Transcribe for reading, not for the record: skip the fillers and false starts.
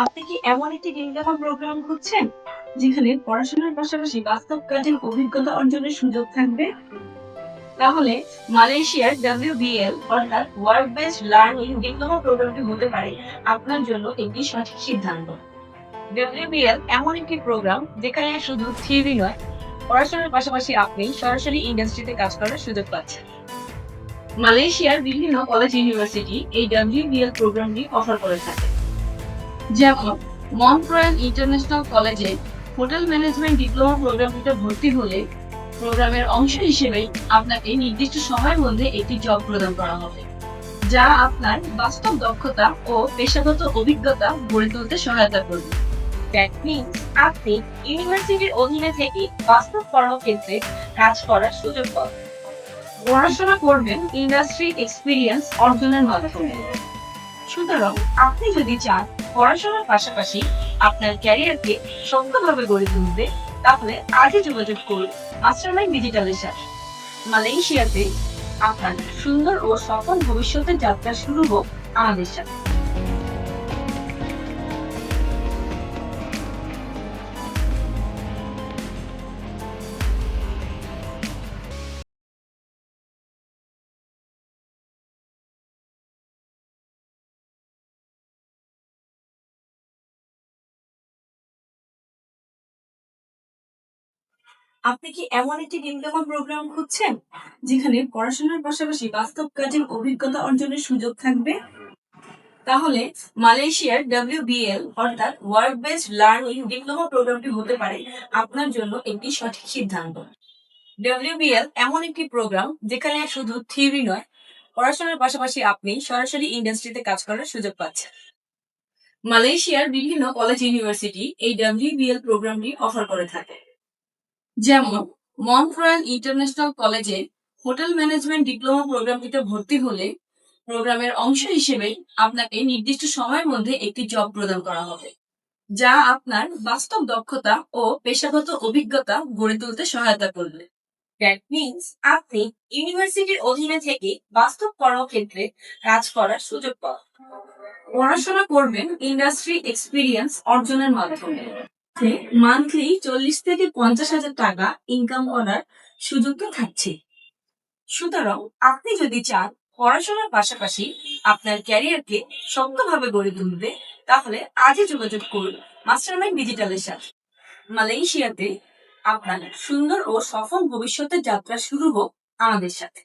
আপনি কি এমন একটি ডিপ্লোমা প্রোগ্রাম খুঁজছেন যেখানে পড়াশোনার পাশাপাশি বাস্তব কাজের অভিজ্ঞতা অর্জনের সুযোগ থাকবে? তাহলে মালয়েশিয়ার WBL অর্থাৎ ওয়ার্ক বেসড লার্নিং ডিপ্লোমা প্রোগ্রামটি হতে পারে আপনার জন্য একটি সঠিক সিদ্ধান্ত। WBL এমন একটি প্রোগ্রাম যেখানে শুধু থিওরি নয়, পড়াশোনার পাশাপাশি আপনি সরাসরি ইন্ডাস্ট্রিতে কাজ করার সুযোগ পাচ্ছেন। মালয়েশিয়ার বিভিন্ন কলেজ ইউনিভার্সিটি এই WBL প্রোগ্রামটি অফার করে থাকে, যেমন মন্ট্রিয়াল ইন্টারন্যাশনাল কলেজে হোটেল ম্যানেজমেন্ট ডিপ্লোমা প্রোগ্রামটিতে ভর্তি হলে প্রোগ্রামের অংশ হিসেবে আপনাকে নির্দিষ্ট সময়ের মধ্যে একটি জব প্রদান করা হবে, যা আপনার বাস্তব দক্ষতা ও পেশাগত অভিজ্ঞতা গড়ে তুলতে সহায়তা করবে। দ্যাট মিনস আপনি ইউনিভার্সিটির অধীনে থেকে বাস্তব কর্মক্ষেত্রে কাজ করার সুযোগ পাবেন। পড়াশোনা করবেন ইন্ডাস্ট্রি এক্সপিরিয়েন্স অর্জনের মাধ্যমে। সুতরাং আপনি যদি চান পড়াশোনার পাশাপাশি আপনার ক্যারিয়ারকে শক্তভাবে গড়ে তুলতে, তাহলে আজই যোগাযোগ করুন মাস্টারমাইন্ড ডিজিটালের সাথে। মালয়েশিয়াতে আপনার সুন্দর ও সফল ভবিষ্যতের যাত্রা শুরু হোক আমাদের সাথে। আপনি কি এমন একটি ডিপ্লোমা প্রোগ্রাম খুঁজছেন যেখানে পড়াশোনার পাশাপাশি বাস্তব কাজের অভিজ্ঞতা অর্জনের সুযোগ থাকবে? তাহলে মালয়েশিয়ার WBL অর্থাৎ ওয়ার্ক বেসড লার্নিং ডিপ্লোমা প্রোগ্রামটি হতে পারে আপনার জন্য একটি সঠিক সিদ্ধান্ত। WBL এমন একটি প্রোগ্রাম যেখানে শুধু থিওরি নয়, পড়াশোনার পাশাপাশি আপনি সরাসরি ইন্ডাস্ট্রিতে কাজ করার সুযোগ পাচ্ছেন। মালয়েশিয়ার বিভিন্ন কলেজ ইউনিভার্সিটি এই WBL প্রোগ্রামটি অফার করে থাকে, যেমন মন্ট্রিয়াল ইন্টারন্যাশনাল কলেজে হোটেল ম্যানেজমেন্ট ডিপ্লোমা প্রোগ্রামটিতে ভর্তি হলে প্রোগ্রামের অংশ হিসেবে আপনাকে নির্দিষ্ট সময়ের মধ্যে একটি জব প্রদান করা হবে, যা আপনার বাস্তব দক্ষতা ও পেশাগত অভিজ্ঞতা গড়ে তুলতে সহায়তা করবে। দ্যাট মিনস আপনি ইউনিভার্সিটির অধীনে থেকে বাস্তব কর্মক্ষেত্রে কাজ করার সুযোগ পাবেন। পড়াশোনা করবেন ইন্ডাস্ট্রি এক্সপিরিয়েন্স অর্জনের মাধ্যমে। মান্থলি 40 থেকে 50,000 টাকা ইনকাম করার সুযোগ তো থাকছে। সুতরাং আপনি যদি চান পড়াশোনার পাশাপাশি আপনার ক্যারিয়ারকে শক্তভাবে গড়ে তুলতে, তাহলে আজই যোগাযোগ করুন মাস্টারমাইন্ড ডিজিটালের সাথে। মালয়েশিয়াতে আপনার সুন্দর ও সফল ভবিষ্যতের যাত্রা শুরু হোক আমাদের সাথে।